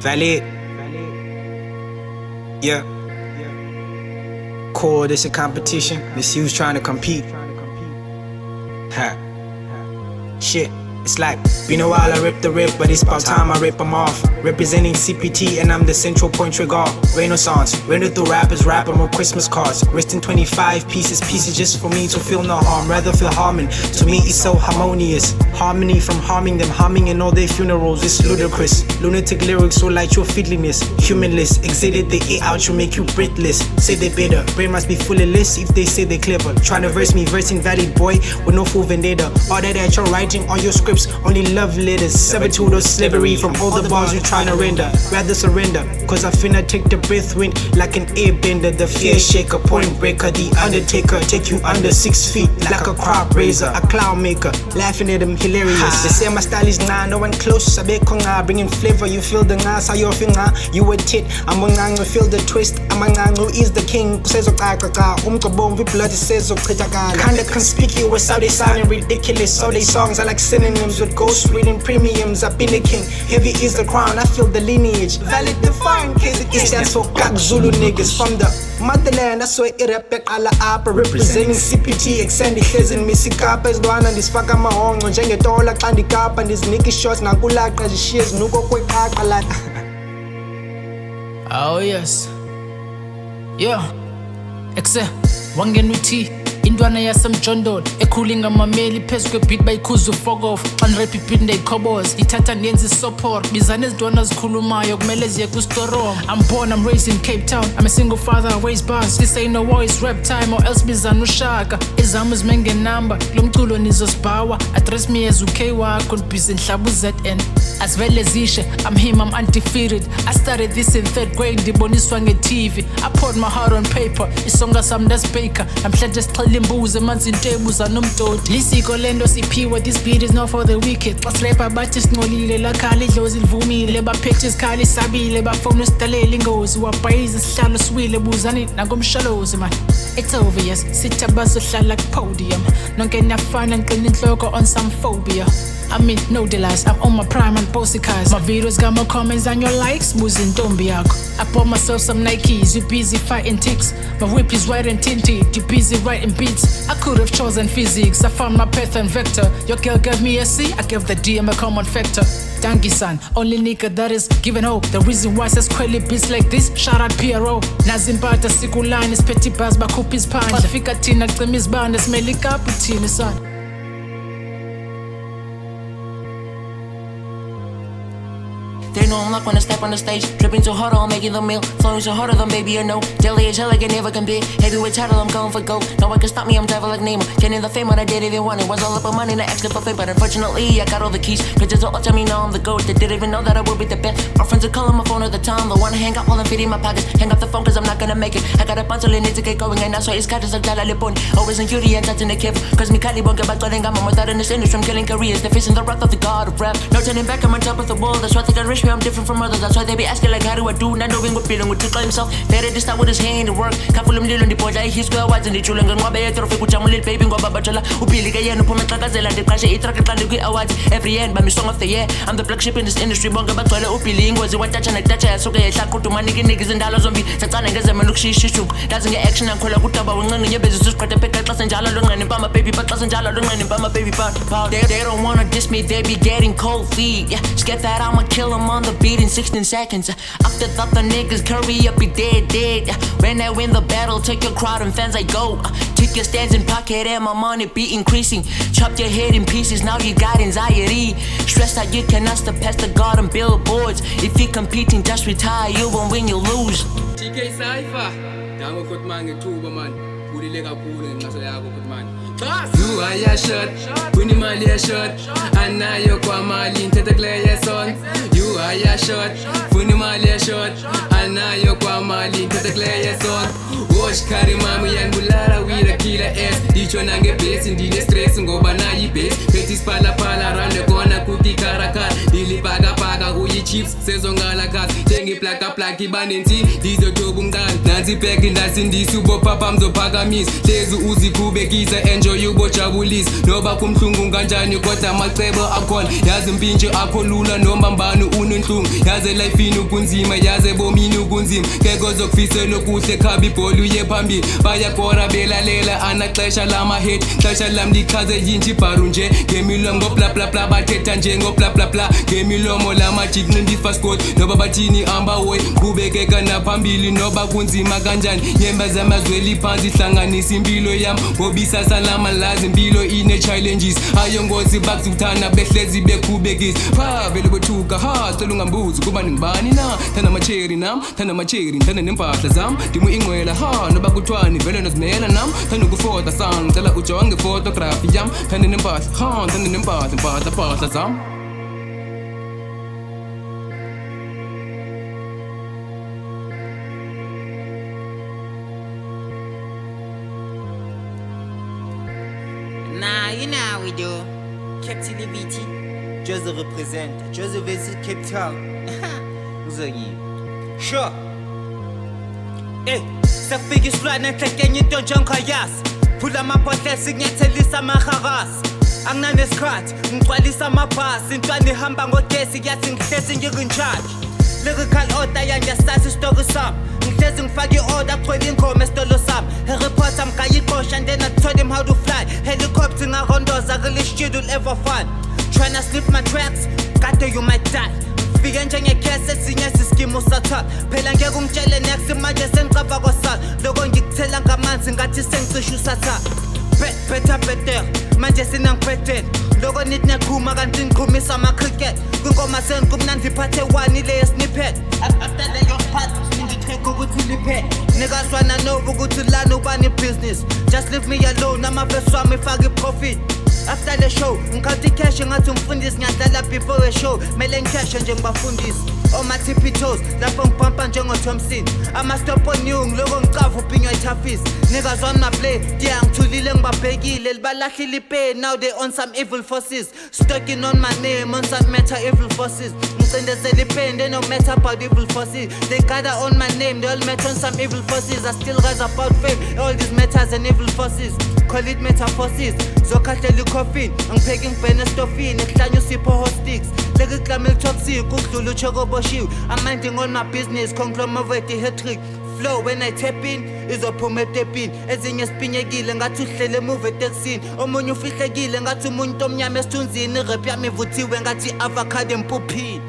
VaLiiD. Yeah. Cool, this a competition. This who's trying to compete. Ha. Shit. It's like, been a while I rip the rip, but it's about time I rip them off. Representing CPT and I'm the central point trigger. Renaissance, render through rappers, rap on Christmas cards. Resting 25 pieces just for me to feel no harm. Rather feel harming, to me it's so harmonious. Harmony from harming them, harming in all their funerals, it's ludicrous. Lunatic lyrics so light your fiddliness. Humanless, excited they eat out, you make you breathless. Say they better, brain must be fully less if they say they clever. Trying to verse me, versing VaLiiD boy, with no full vendetta. All that you're writing on your scripts, only love letters, servitude or slavery from all the bars you're trying to render. Rather surrender, cause I finna take the breath wind like an airbender, the fear shaker, point breaker, the undertaker, take you under 6 feet like a crop raiser, a cloud maker, laughing at them hilarious. They say my style is nah, no one close, sabeko nga, bringing flavor, you feel the nga, sa your finger, you a tit, I'm a nga, feel the twist, I'm a nga, who is the king, says okaka, umkabom, vi blood says okaka. Kinda conspicuous, how they sounding ridiculous, all they songs are like synonyms with ghost reading premiums. I've been the king, heavy is the crown, I feel the lineage. VaLiiD define, case it stands for Kak Zulu niggas from the motherland. That's why irapek ala apa, representing CPT, extended his and missing kappa is one and this fuck my own. Njenge tola kandi kappa and this nigga shots na kulaka the shears nuko kwe kaka like. Oh yes. Yeah. Exe wangenuthi intwana yasemjondolo ekhulling amameli phezu kwebeat bayikhuza fuck off unrap iphinde ikhobos ithatha nenza isopor bizana ezintwana zikhulumayo kumele ziye ku-store. I'm born, I'm raised in Cape Town, I'm a single father, I raise bars. This ain't no war, it's rap time or else bizana ushaka. Izami zimengenamba kulo mculo nizosibhawa. Address me as UK wakho nibhizi nhlaba uZN. Asivele zishe, I'm him, I'm undefeated. I started this in 3rd grade, ndiboniswa nge-TV. I poured my heart on paper, isonga sami ndasibheka. Namhlanje sichela imbuzi emanzi intebuza nomdodi. Lisiko lento siphiwe, this beat is not for the wicked. Xa sirapha bathi sincolile lakhala idlozi livumile. Baphethe izikhali sabile, bafuna usidalela ingozi. Wabhayiza isihlalo siwile, buzani nangomshalozi man. It's obvious, sithabazo hlala ku-podium. Nonke niyafana ngiqina inhloko on some phobia. I mean, no delights, I'm on my prime and posty cars. My videos got more comments than your likes, boozing ntombi yakho. I bought myself some Nikes, you busy fighting ticks. My whip is white and tinted, you busy writing beats. I could have chosen physics, I found my path and vector. Your girl gave me a C, I gave the DM a common factor. Thank you son, only nigga that is giving hope. The reason why says quelly beats like this, shout out PRO. Nazimpata sikulane, is petty bars, bakup is panja. Mafika tina, clim is band, smell like cappuccino son. They know I'm like when I step on the stage. Dripping too hard, I'm making the meal. Flowing so harder than baby, you know. Jelly as hell, I can never compare. Heavyweight title, I'm going for gold. No one can stop me, I'm devil like Nemo. Getting the fame when I didn't even want it. Was all up on money, not asking for fame. But unfortunately, I got all the keys. Bitches all tell me now I'm the GOAT. They didn't even know that I would be the best. My friends are calling my phone all the time. They wanna hang out while I'm feeding my pockets. Hang up the phone cause I'm not gonna make it. I got a bunch of need to get going. And that's why it's got to suck that lipon. Always in cutie and touching the kid. Cause me Kali won't get back to I'm without in this industry. I'm killing careers. They're facing the wrath of the god of rap. No turning back, I'm on top of the world. That's why they got rich me, I'm different from others. That's why they be asking like how do I do? Not knowing what feeling with tickle himself. Better to start with his hand to work. Kafulum lilo ndipoja his square whites and the chulang and wabe trophy kuchamu little baby ngoba bachola. Upili kaya no pumetlakazela ndiqashe itrack kandi kwi awards every end by me song of the year. I'm the black sheep in this industry bonke bagcwele upili ingozi watacha naktacha yasuke yehla kuthuma niki niggas indalo zombi sacana ngezema lokushishishu dazi nge action angikhwela kudaba unqane nyebezi siqede pheka xa senjalo lonqane impama baby xa senjalo lonqane impama baby pound. They don't wanna diss me, they be getting cold feet. Yeah, scared that I'ma kill them on the beat in 16 seconds. After that the niggas curry up be dead. When I win the battle, take your crowd and fans I go. Take your stands in pocket and my money be increasing. Chop your head in pieces, now you got anxiety. Stress that you cannot step past the garden billboards. If you're competing, just retire, you won't win, you lose. TK Cypher, dango kot man ngethuba man. Bulile kakhulu ngenxaso yakho kot man. You are your shirt, kuni mali ya shirt. Anayo kwa mali nthethe kule ya song. You are your shirt, kuni mali ya shirt. Anayo kwa mali nthethe kule ya song. Wash kari mamu yangulala wila kila S. Dicho nange base ndine stress ngoba nayi base. Petis pala pala rande kona kuti karakar. Dili paga uyi chips sezongala kazi njengeplaka plaka ibanensi lizotoba umntana nansi ibhek ndasindisa ubopapa mzophakamisa hlezi uzikhubekisa enjoy ubojabulisa noba kumhlungu kanjani kodwa amacebo akhona yazi impintshe akho lula noma mbani unenhlungu yaze lifeini ukunzima yaze bomini ukunzima ngeke uzokufisela okuhle khaba ibhola uye phambili bayakora belalela anaxesha lama-hit xesha lam lichaze yintsha ibharu nje ngemilomo ngoplaplapla bathetha nje ngoplaplapla ngemilomo lamajik nendifascot noba bathini ambawoy qhubekeka naphambili noba kunzima kanjani nyemba zamazweli phansi ihlanganisa impilo yam ngobisasa lamalazi impilo ine-challenges ayongozi bakuzukuthana behlezi bekhubekisa pha vele bothuka ha cela ungambuzi kuba ningibani na thanda amacheri nam thanda amacheri ngithanda nempahla zam ndimu ingcwela ha noba kuthiwani vele nozimela nam thanda ukufota sang ngicela ujonge photography yam thanda nempahla ha thanda nempahla zam. Nah, you know how we do. Kaptilivity. Xhosa represent. Xhosa visit Cape Town. Uzangi. Sure. Eh, safika isilwane enhlekeni into njengoyas. Phula amabhodlela sinyathelisa amaharas. Anginanesikhathi, ngigcwalisa amabhasi. Intwana ihamba ngogesi yathi ngihlezi ngikunjudge. Lyrical order yangesasa isitori sami. Ngihlezi ngifake i-order kugcwele ingoma esitolo sami. Reporter mgayixosha and then I told him how to fly. Helicopter ngarondoza really shit will ever fun. Tryna slip my tracks, kade you might die. Fike njengekese esinye siskimu satha. Phela ngeke ungitshele next manje sengicaba kwasala. Lokho ngikuthela ngamanzi ngathi sengicisha usatha. Better manje sinangiphethe lokho nithi niyaqhuma kanti ngiqhumisa ama-cricket kwingoma sengikumnandi iphathe 1 ile yesnippet after leyo part ngitheka ukuthi liphe nikazwana novo ukuthi lana ubani business just leave me alone amavesi wami ifake i-profit after the show ngikhathi i-cash ngathi umfundisi ngiyadlala before a show mele ngikhashe njengibafundisi oma-tippy toes lapho ngibhampa njengo-Thompson ama-stop on you ngiloko ngicava uphinywa ithafisi nikazwana ma-play ngithulile ngibabhekile libalahlile ipeni now they on some evil forces stalking on my name on some matter evil forces ngicindezela ipeni they no matter about evil forces they gather on my name they all matter on some evil forces I still rise about fame all these matters and evil forces call it metaphorsis zokhahlela i-coffin angipheki ngibhene estofini ekuhlanye usipho hostics lekiklamel toxic ukudlula uchokoboshiwe amanding on my business conglomerate hat-trick flow when I tap in izophuma etepini ezinye sipinyekile ngathi uhlele emuva etekisini omunye ufihlekile ngathi umuntu omnyama esithunzini irap yami ivuthiwe ngathi avocado empuphini